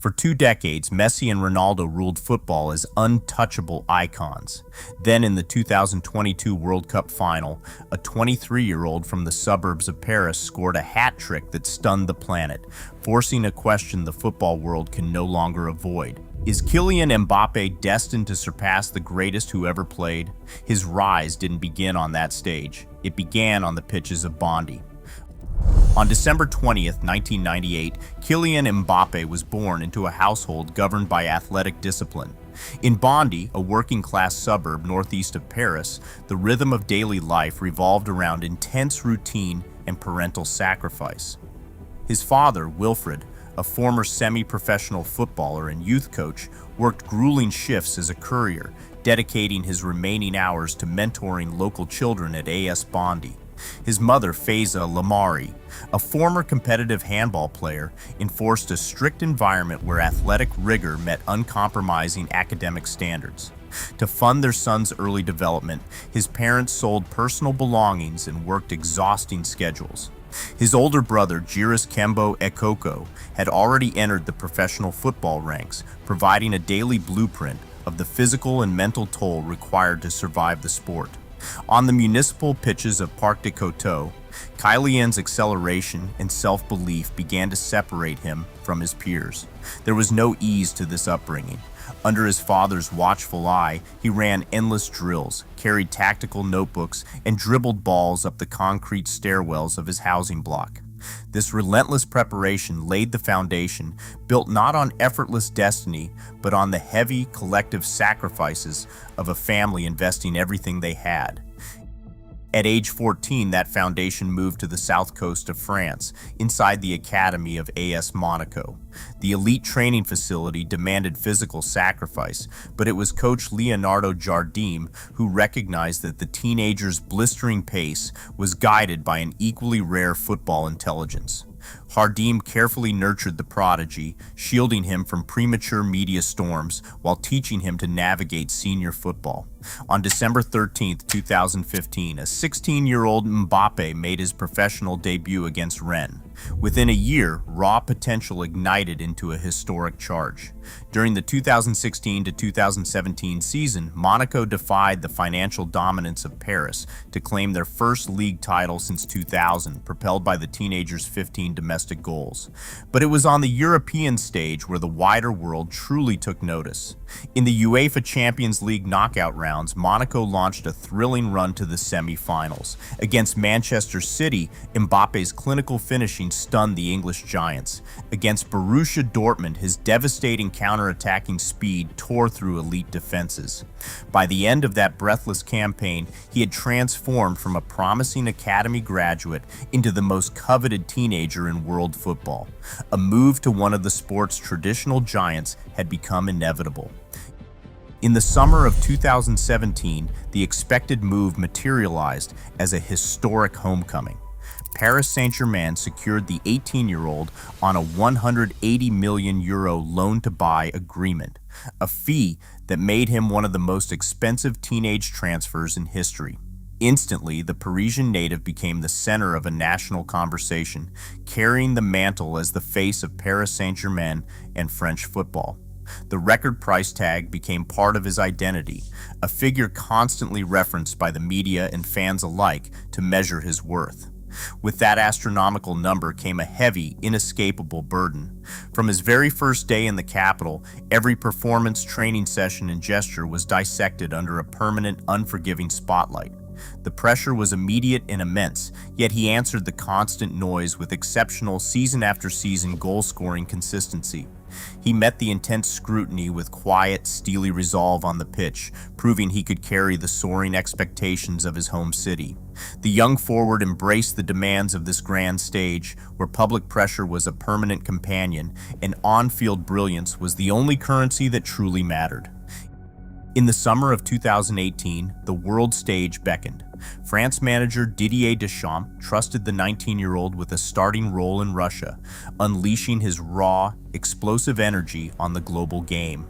For 2 decades, Messi and Ronaldo ruled football as untouchable icons. Then in the 2022 World Cup final, a 23-year-old from the suburbs of Paris scored a hat trick that stunned the planet, forcing a question the football world can no longer avoid. Is Kylian Mbappé destined to surpass the greatest who ever played? His rise didn't begin on that stage. It began on the pitches of Bondy. On December 20th, 1998, Kylian Mbappé was born into a household governed by athletic discipline. In Bondy, a working-class suburb northeast of Paris, the rhythm of daily life revolved around intense routine and parental sacrifice. His father, Wilfred, a former semi-professional footballer and youth coach, worked grueling shifts as a courier, dedicating his remaining hours to mentoring local children at AS Bondy. His mother, Faiza Lamari, a former competitive handball player, enforced a strict environment where athletic rigor met uncompromising academic standards. To fund their son's early development, his parents sold personal belongings and worked exhausting schedules. His older brother, Jiris Kembo Ekoko, had already entered the professional football ranks, providing a daily blueprint of the physical and mental toll required to survive the sport. On the municipal pitches of Parc des Coteaux, Kylian's acceleration and self-belief began to separate him from his peers. There was no ease to this upbringing. Under his father's watchful eye, he ran endless drills, carried tactical notebooks, and dribbled balls up the concrete stairwells of his housing block. This relentless preparation laid the foundation, built not on effortless destiny, but on the heavy collective sacrifices of a family investing everything they had. At age 14, that foundation moved to the south coast of France, inside the academy of AS Monaco. The elite training facility demanded physical sacrifice, but it was coach Leonardo Jardim who recognized that the teenager's blistering pace was guided by an equally rare football intelligence. Jardim carefully nurtured the prodigy, shielding him from premature media storms while teaching him to navigate senior football. On December 13, 2015, a 16-year-old Mbappé made his professional debut against Rennes. Within a year, raw potential ignited into a historic charge. During the 2016 to 2017 season, Monaco defied the financial dominance of Paris to claim their first league title since 2000, propelled by the teenager's 15 domestic goals. But it was on the European stage where the wider world truly took notice. In the UEFA Champions League knockout rounds, Monaco launched a thrilling run to the semi-finals. Against Manchester City, Mbappé's clinical finishing stunned the English giants. Against Borussia Dortmund, his devastating counter-attacking speed tore through elite defenses. By the end of that breathless campaign, he had transformed from a promising academy graduate into the most coveted teenager in world football. A move to one of the sport's traditional giants had become inevitable. In the summer of 2017, the expected move materialized as a historic homecoming. Paris Saint-Germain secured the 18-year-old on a €180 million loan-to-buy agreement, a fee that made him one of the most expensive teenage transfers in history. Instantly, the Parisian native became the center of a national conversation, carrying the mantle as the face of Paris Saint-Germain and French football. The record price tag became part of his identity, a figure constantly referenced by the media and fans alike to measure his worth. With that astronomical number came a heavy, inescapable burden. From his very first day in the capital, every performance, training session, and gesture was dissected under a permanent, unforgiving spotlight. The pressure was immediate and immense, yet he answered the constant noise with exceptional season-after-season goal-scoring consistency. He met the intense scrutiny with quiet, steely resolve on the pitch, proving he could carry the soaring expectations of his home city. The young forward embraced the demands of this grand stage, where public pressure was a permanent companion, and on-field brilliance was the only currency that truly mattered. In the summer of 2018, the world stage beckoned. France manager Didier Deschamps trusted the 19-year-old with a starting role in Russia, unleashing his raw, explosive energy on the global game.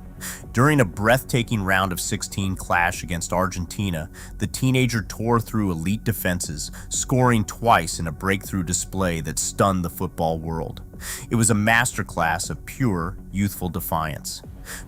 During a breathtaking round of 16 clash against Argentina, the teenager tore through elite defenses, scoring twice in a breakthrough display that stunned the football world. It was a masterclass of pure, youthful defiance.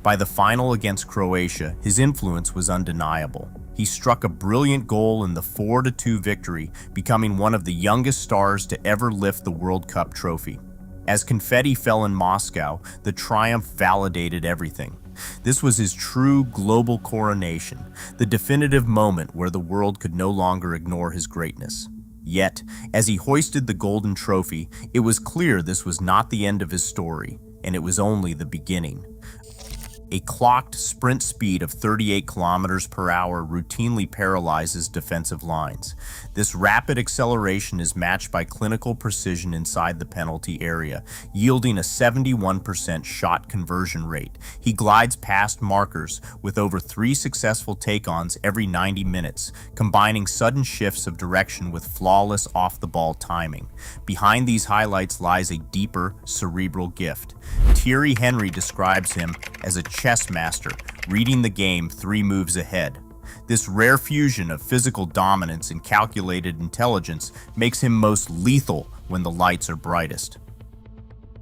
By the final against Croatia, his influence was undeniable. He struck a brilliant goal in the 4-2 victory, becoming one of the youngest stars to ever lift the World Cup trophy. As confetti fell in Moscow, the triumph validated everything. This was his true global coronation, the definitive moment where the world could no longer ignore his greatness. Yet, as he hoisted the golden trophy, it was clear this was not the end of his story, and it was only the beginning. A clocked sprint speed of 38 kilometers per hour routinely paralyzes defensive lines. This rapid acceleration is matched by clinical precision inside the penalty area, yielding a 71% shot conversion rate. He glides past markers with over 3 successful take-ons every 90 minutes, combining sudden shifts of direction with flawless off-the-ball timing. Behind these highlights lies a deeper, cerebral gift. Thierry Henry describes him as a chess master, reading the game 3 moves ahead. This rare fusion of physical dominance and calculated intelligence makes him most lethal when the lights are brightest.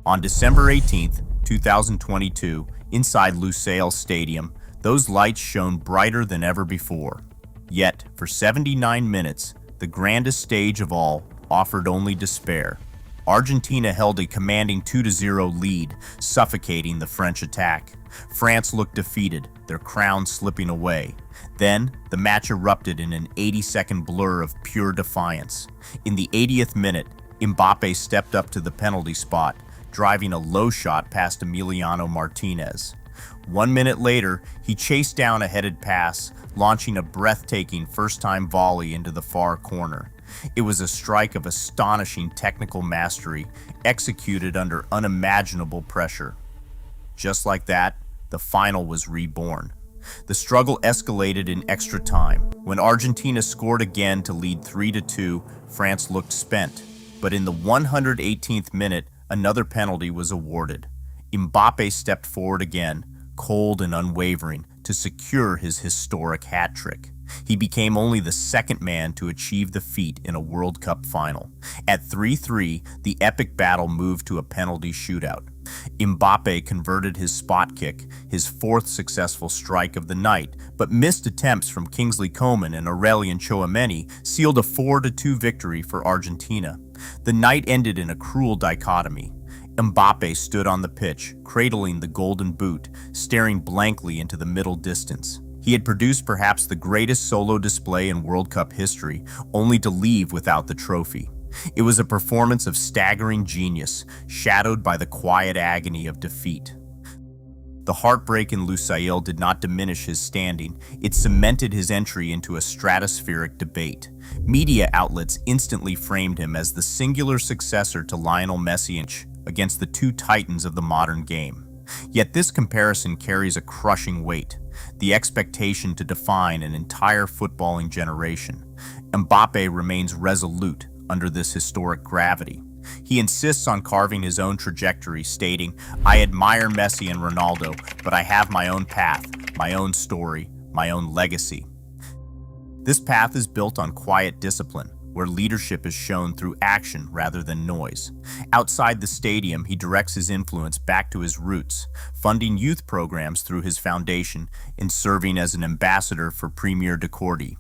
On December 18, 2022, inside Lusail Stadium, those lights shone brighter than ever before. Yet, for 79 minutes, the grandest stage of all offered only despair. Argentina held a commanding 2-0 lead, suffocating the French attack. France looked defeated, their crown slipping away. Then, the match erupted in an 80-second blur of pure defiance. In the 80th minute, Mbappé stepped up to the penalty spot, driving a low shot past Emiliano Martinez. 1 minute later, he chased down a headed pass, launching a breathtaking first-time volley into the far corner. It was a strike of astonishing technical mastery, executed under unimaginable pressure. Just like that, the final was reborn. The struggle escalated in extra time. When Argentina scored again to lead 3-2, France looked spent. But in the 118th minute, another penalty was awarded. Mbappé stepped forward again, cold and unwavering, to secure his historic hat trick. He became only the second man to achieve the feat in a World Cup final. At 3-3, the epic battle moved to a penalty shootout. Mbappé converted his spot kick, his 4th successful strike of the night, but missed attempts from Kingsley Coman and Aurelien Tchouameni sealed a 4-2 victory for Argentina. The night ended in a cruel dichotomy. Mbappé stood on the pitch, cradling the golden boot, staring blankly into the middle distance. He had produced perhaps the greatest solo display in World Cup history, only to leave without the trophy. It was a performance of staggering genius, shadowed by the quiet agony of defeat. The heartbreak in Lusail did not diminish his standing, it cemented his entry into a stratospheric debate. Media outlets instantly framed him as the singular successor to Lionel Messi against the 2 titans of the modern game. Yet this comparison carries a crushing weight, the expectation to define an entire footballing generation. Mbappé remains resolute under this historic gravity. He insists on carving his own trajectory, stating, "I admire Messi and Ronaldo, but I have my own path, my own story, my own legacy." This path is built on quiet discipline, where leadership is shown through action rather than noise. Outside the stadium, he directs his influence back to his roots, funding youth programs through his foundation and serving as an ambassador for Premier de Cordy.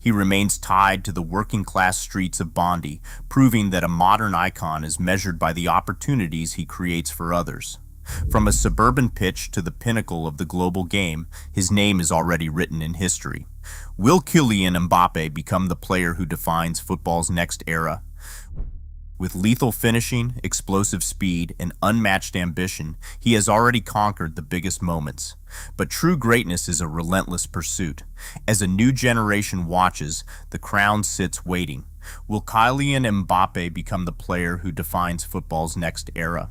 He remains tied to the working-class streets of Bondy, proving that a modern icon is measured by the opportunities he creates for others. From a suburban pitch to the pinnacle of the global game, his name is already written in history. Will Kylian Mbappé become the player who defines football's next era? With lethal finishing, explosive speed, and unmatched ambition, he has already conquered the biggest moments. But true greatness is a relentless pursuit. As a new generation watches, the crown sits waiting. Will Kylian Mbappé become the player who defines football's next era?